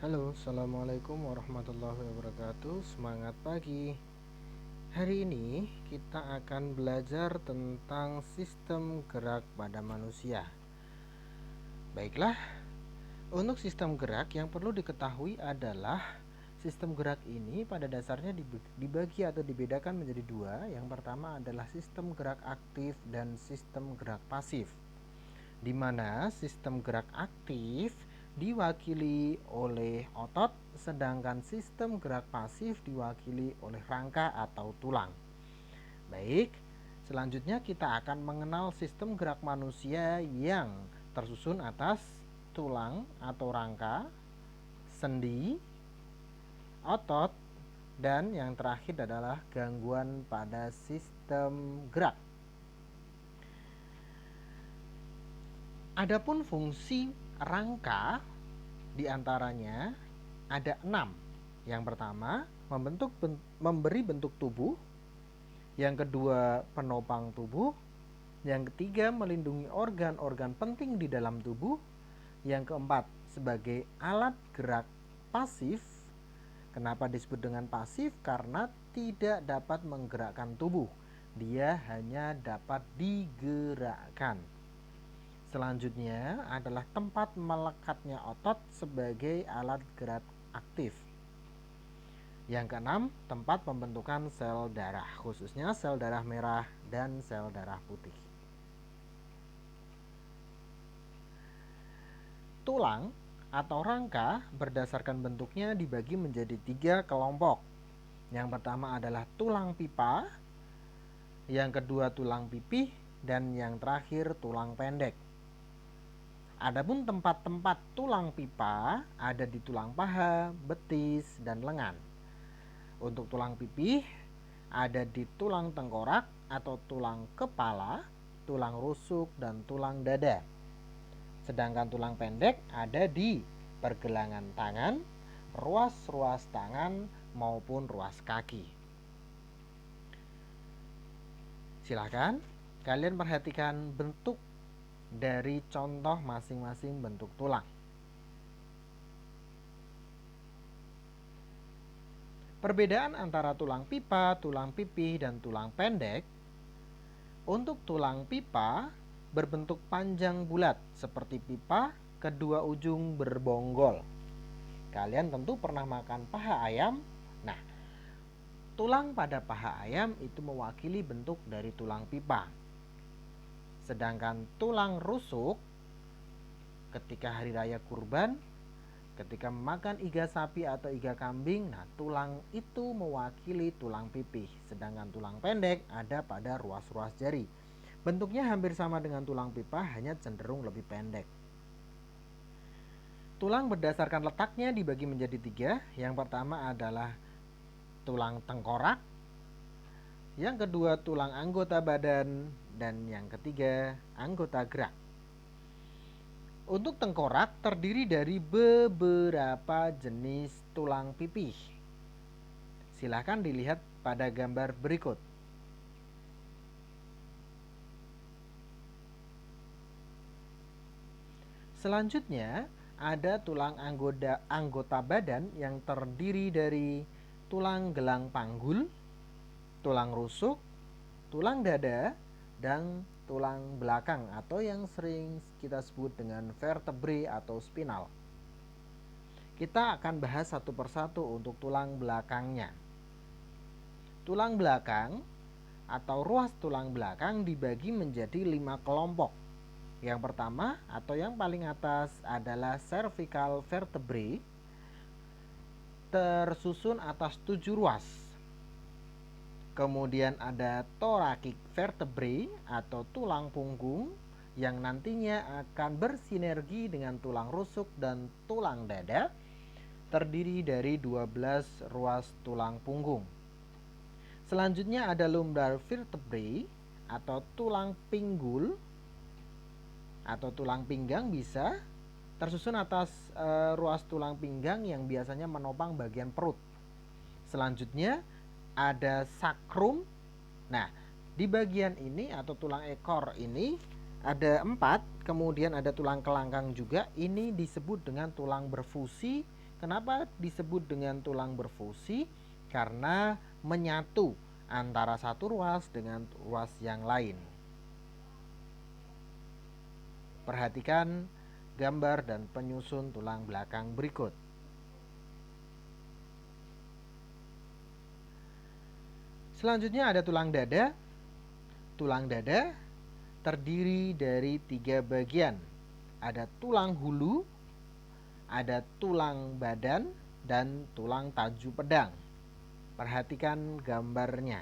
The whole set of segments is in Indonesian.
Halo, Assalamualaikum warahmatullahi wabarakatuh. Semangat pagi. Hari ini kita akan belajar tentang sistem gerak pada manusia. Baiklah, untuk sistem gerak yang perlu diketahui adalah sistem gerak ini pada dasarnya dibagi atau dibedakan menjadi dua. Yang pertama adalah sistem gerak aktif dan sistem gerak pasif, di mana sistem gerak aktif diwakili oleh otot, sedangkan sistem gerak pasif diwakili oleh rangka atau tulang. Baik, selanjutnya kita akan mengenal sistem gerak manusia yang tersusun atas tulang atau rangka, sendi, otot, dan yang terakhir adalah gangguan pada sistem gerak. Adapun fungsi rangka diantaranya ada 6. Yang pertama, memberi bentuk tubuh. Yang kedua, penopang tubuh. Yang ketiga, melindungi organ-organ penting di dalam tubuh. Yang keempat, sebagai alat gerak pasif. Kenapa disebut dengan pasif? Karena tidak dapat menggerakkan tubuh. Dia hanya dapat digerakkan. Selanjutnya adalah tempat melekatnya otot sebagai alat gerak aktif. Yang keenam, tempat pembentukan sel darah, khususnya sel darah merah dan sel darah putih. Tulang atau rangka berdasarkan bentuknya dibagi menjadi 3 kelompok. Yang pertama adalah tulang pipa, yang kedua tulang pipih, dan yang terakhir tulang pendek. Adapun tempat-tempat tulang pipa ada di tulang paha, betis, dan lengan. Untuk tulang pipih ada di tulang tengkorak atau tulang kepala, tulang rusuk, dan tulang dada. Sedangkan tulang pendek ada di pergelangan tangan, ruas-ruas tangan, maupun ruas kaki. Silakan kalian perhatikan bentuk dari contoh masing-masing bentuk tulang. Perbedaan antara tulang pipa, tulang pipih, dan tulang pendek. Untuk tulang pipa berbentuk panjang bulat seperti pipa, kedua ujung berbonggol. Kalian tentu pernah makan paha ayam. Nah, tulang pada paha ayam itu mewakili bentuk dari tulang pipa. Sedangkan tulang rusuk ketika hari raya kurban, ketika memakan iga sapi atau iga kambing, nah tulang itu mewakili tulang pipih. Sedangkan tulang pendek ada pada ruas-ruas jari. Bentuknya hampir sama dengan tulang pipa, hanya cenderung lebih pendek. Tulang berdasarkan letaknya dibagi menjadi 3. Yang pertama adalah tulang tengkorak, yang kedua tulang anggota badan, dan yang ketiga anggota gerak. Untuk tengkorak terdiri dari beberapa jenis tulang pipih. Silahkan dilihat pada gambar berikut. Selanjutnya ada tulang anggota badan yang terdiri dari tulang gelang panggul, tulang rusuk, tulang dada, dan tulang belakang atau yang sering kita sebut dengan vertebrae atau spinal. Kita akan bahas satu persatu untuk tulang belakangnya. Tulang belakang atau ruas tulang belakang dibagi menjadi 5 kelompok. Yang pertama atau yang paling atas adalah cervical vertebrae, tersusun atas 7 ruas. Kemudian ada thoracic vertebrae atau tulang punggung yang nantinya akan bersinergi dengan tulang rusuk dan tulang dada, terdiri dari 12 ruas tulang punggung. Selanjutnya ada lumbar vertebrae atau tulang pinggul atau tulang pinggang, bisa tersusun atas ruas tulang pinggang yang biasanya menopang bagian perut. Selanjutnya ada sakrum. Nah, di bagian ini atau tulang ekor ini ada 4, kemudian ada tulang kelangkang juga. Ini disebut dengan tulang berfusi, Kenapa disebut dengan tulang berfungsi? Karena menyatu antara satu ruas dengan ruas yang lain. Perhatikan gambar dan penyusun tulang belakang berikut. Selanjutnya ada tulang dada. Tulang dada terdiri dari 3 bagian. Ada tulang hulu, ada tulang badan, dan tulang taju pedang. Perhatikan gambarnya.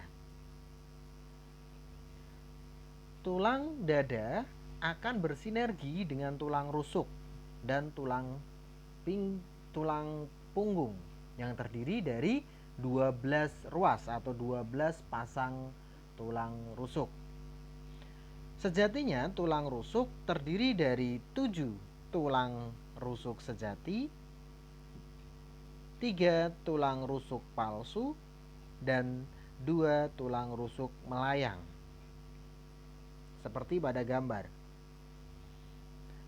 Tulang dada akan bersinergi dengan tulang rusuk dan tulang punggung yang terdiri dari 12 ruas atau 12 pasang tulang rusuk. Sejatinya tulang rusuk terdiri dari 7 tulang rusuk sejati, 3 tulang rusuk palsu, dan 2 tulang rusuk melayang. Seperti pada gambar.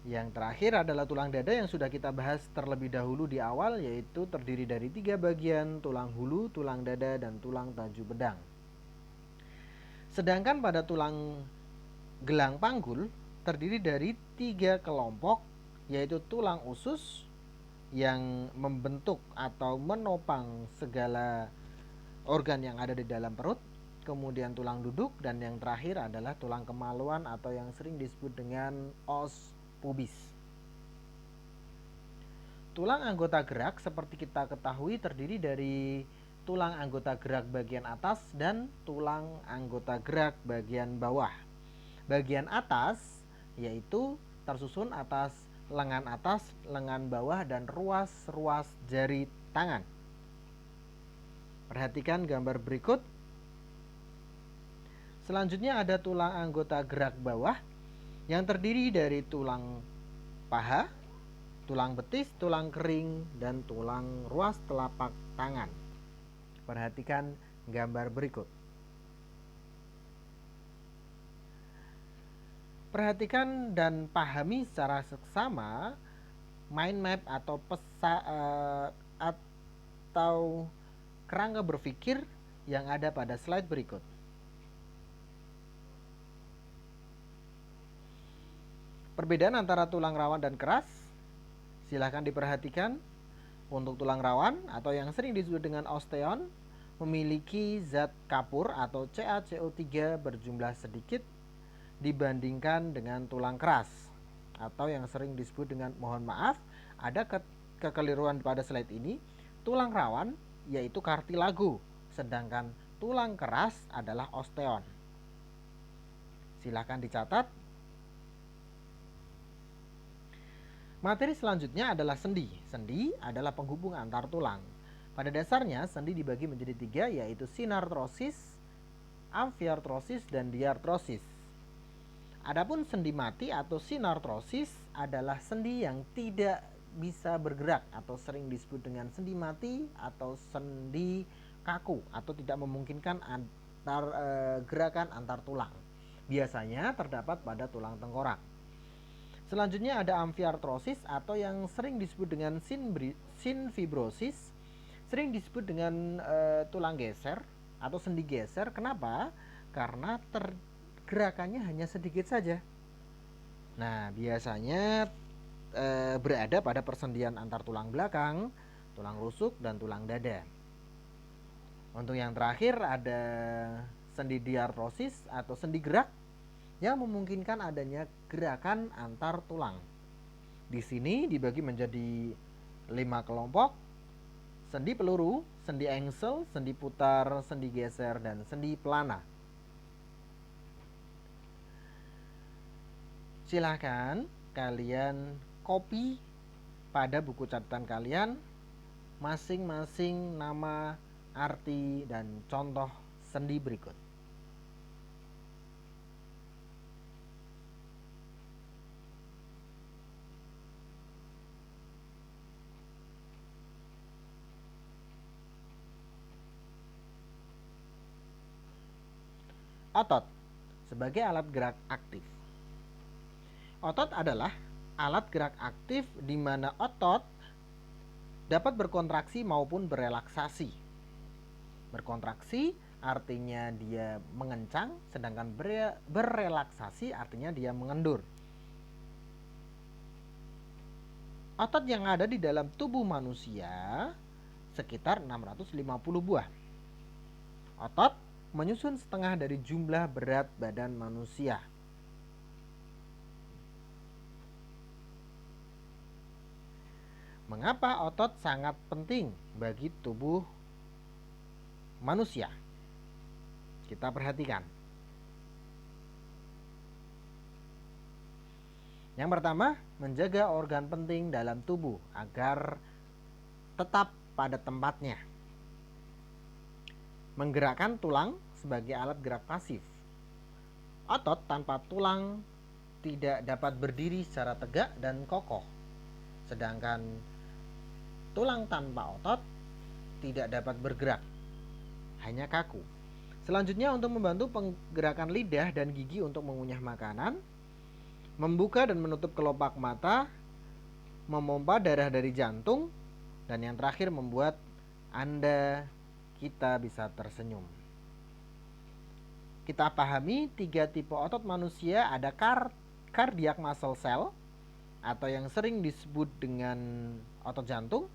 Yang terakhir adalah tulang dada yang sudah kita bahas terlebih dahulu di awal, yaitu terdiri dari 3 bagian, tulang hulu, tulang dada, dan tulang taju pedang. Sedangkan pada tulang gelang panggul terdiri dari 3 kelompok, yaitu tulang usus yang membentuk atau menopang segala organ yang ada di dalam perut, kemudian tulang duduk, dan yang terakhir adalah tulang kemaluan atau yang sering disebut dengan os pubis. Tulang anggota gerak seperti kita ketahui terdiri dari tulang anggota gerak bagian atas dan tulang anggota gerak bagian bawah. Bagian atas yaitu tersusun atas lengan atas, lengan bawah, dan ruas-ruas jari tangan. Perhatikan gambar berikut. Selanjutnya ada tulang anggota gerak bawah yang terdiri dari tulang paha, tulang betis, tulang kering, dan tulang ruas telapak tangan. Perhatikan gambar berikut. Perhatikan dan pahami secara seksama mind map atau atau kerangka berpikir yang ada pada slide berikut. Perbedaan antara tulang rawan dan keras silahkan diperhatikan. Untuk tulang rawan atau yang sering disebut dengan osteon memiliki zat kapur atau CaCO3 berjumlah sedikit dibandingkan dengan tulang keras, atau yang sering disebut dengan, mohon maaf, ada kekeliruan pada slide ini. Tulang rawan yaitu kartilago, sedangkan tulang keras adalah osteon. Silahkan dicatat. Materi selanjutnya adalah sendi. Sendi adalah penghubung antar tulang. Pada dasarnya sendi dibagi menjadi 3, yaitu sinartrosis, amfiartrosis, dan diartrosis. Adapun sendi mati atau sinartrosis adalah sendi yang tidak bisa bergerak atau sering disebut dengan sendi mati atau sendi kaku atau tidak memungkinkan gerakan antar tulang. Biasanya terdapat pada tulang tengkorak. Selanjutnya ada amfiartrosis atau yang sering disebut dengan sinfibrosis, sering disebut dengan tulang geser atau sendi geser. Kenapa? Karena gerakannya hanya sedikit saja. Nah, biasanya berada pada persendian antar tulang belakang, tulang rusuk, dan tulang dada. Untuk yang terakhir ada sendi diartrosis atau sendi gerak yang memungkinkan adanya gerakan antar tulang. Di sini dibagi menjadi 5 kelompok: sendi peluru, sendi engsel, sendi putar, sendi geser, dan sendi pelana. Silakan kalian copy pada buku catatan kalian masing-masing nama, arti, dan contoh sendi berikut. Otot sebagai alat gerak aktif. Otot adalah alat gerak aktif di mana otot dapat berkontraksi maupun berelaksasi. Berkontraksi artinya dia mengencang, sedangkan berelaksasi artinya dia mengendur. Otot yang ada di dalam tubuh manusia sekitar 650 buah. Otot menyusun setengah dari jumlah berat badan manusia. Mengapa otot sangat penting bagi tubuh manusia? Kita perhatikan. Yang pertama, menjaga organ penting dalam tubuh agar tetap pada tempatnya. Menggerakkan tulang sebagai alat gerak pasif. Otot tanpa tulang tidak dapat berdiri secara tegak dan kokoh. Sedangkan tulang tanpa otot tidak dapat bergerak, hanya kaku. Selanjutnya, untuk membantu penggerakan lidah dan gigi untuk mengunyah makanan, membuka dan menutup kelopak mata, memompa darah dari jantung, dan yang terakhir membuat kita bisa tersenyum. Kita pahami 3 tipe otot manusia. Ada cardiac muscle cell atau yang sering disebut dengan otot jantung,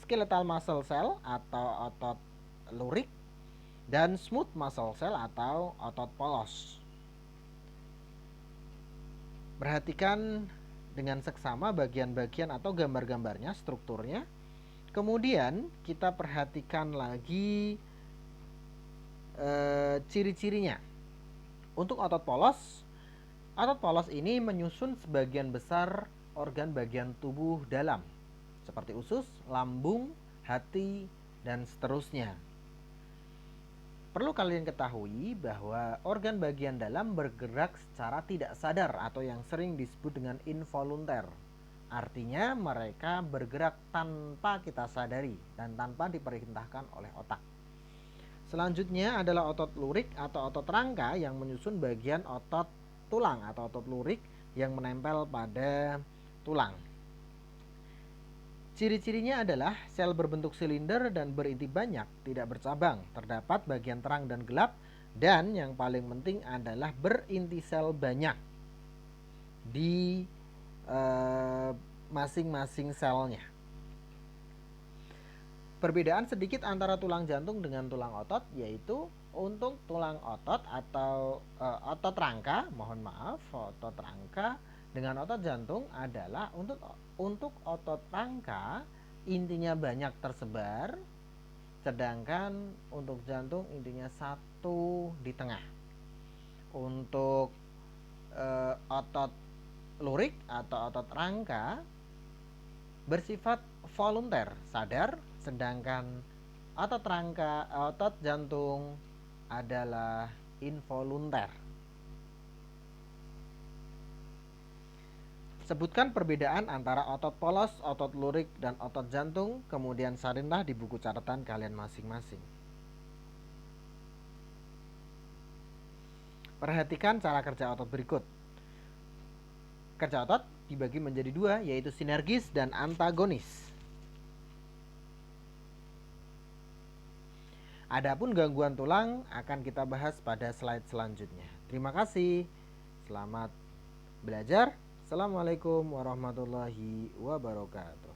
skeletal muscle cell atau otot lurik, dan smooth muscle cell atau otot polos. Perhatikan dengan seksama bagian-bagian atau gambar-gambarnya, strukturnya. Kemudian kita perhatikan lagi ciri-cirinya. Untuk otot polos ini menyusun sebagian besar organ bagian tubuh dalam, seperti usus, lambung, hati, dan seterusnya. Perlu kalian ketahui bahwa organ bagian dalam bergerak secara tidak sadar atau yang sering disebut dengan involunter. Artinya mereka bergerak tanpa kita sadari dan tanpa diperintahkan oleh otak. Selanjutnya adalah otot lurik atau otot rangka yang menyusun bagian otot tulang atau otot lurik yang menempel pada tulang. Ciri-cirinya adalah sel berbentuk silinder dan berinti banyak, tidak bercabang, terdapat bagian terang dan gelap, dan yang paling penting adalah berinti sel banyak di masing-masing selnya. Perbedaan sedikit antara tulang jantung dengan tulang otot, yaitu untuk tulang otot atau otot rangka, otot rangka dengan otot jantung adalah untuk otot rangka intinya banyak tersebar, sedangkan untuk jantung intinya satu di tengah. Untuk otot lurik atau otot rangka bersifat volunter, sadar, sedangkan otot jantung adalah involunter. Sebutkan perbedaan antara otot polos, otot lurik, dan otot jantung, kemudian salinlah di buku catatan kalian masing-masing. Perhatikan cara kerja otot berikut. Kerja otot dibagi menjadi 2, yaitu sinergis dan antagonis. Adapun gangguan tulang akan kita bahas pada slide selanjutnya. Terima kasih. Selamat belajar. Assalamualaikum warahmatullahi wabarakatuh.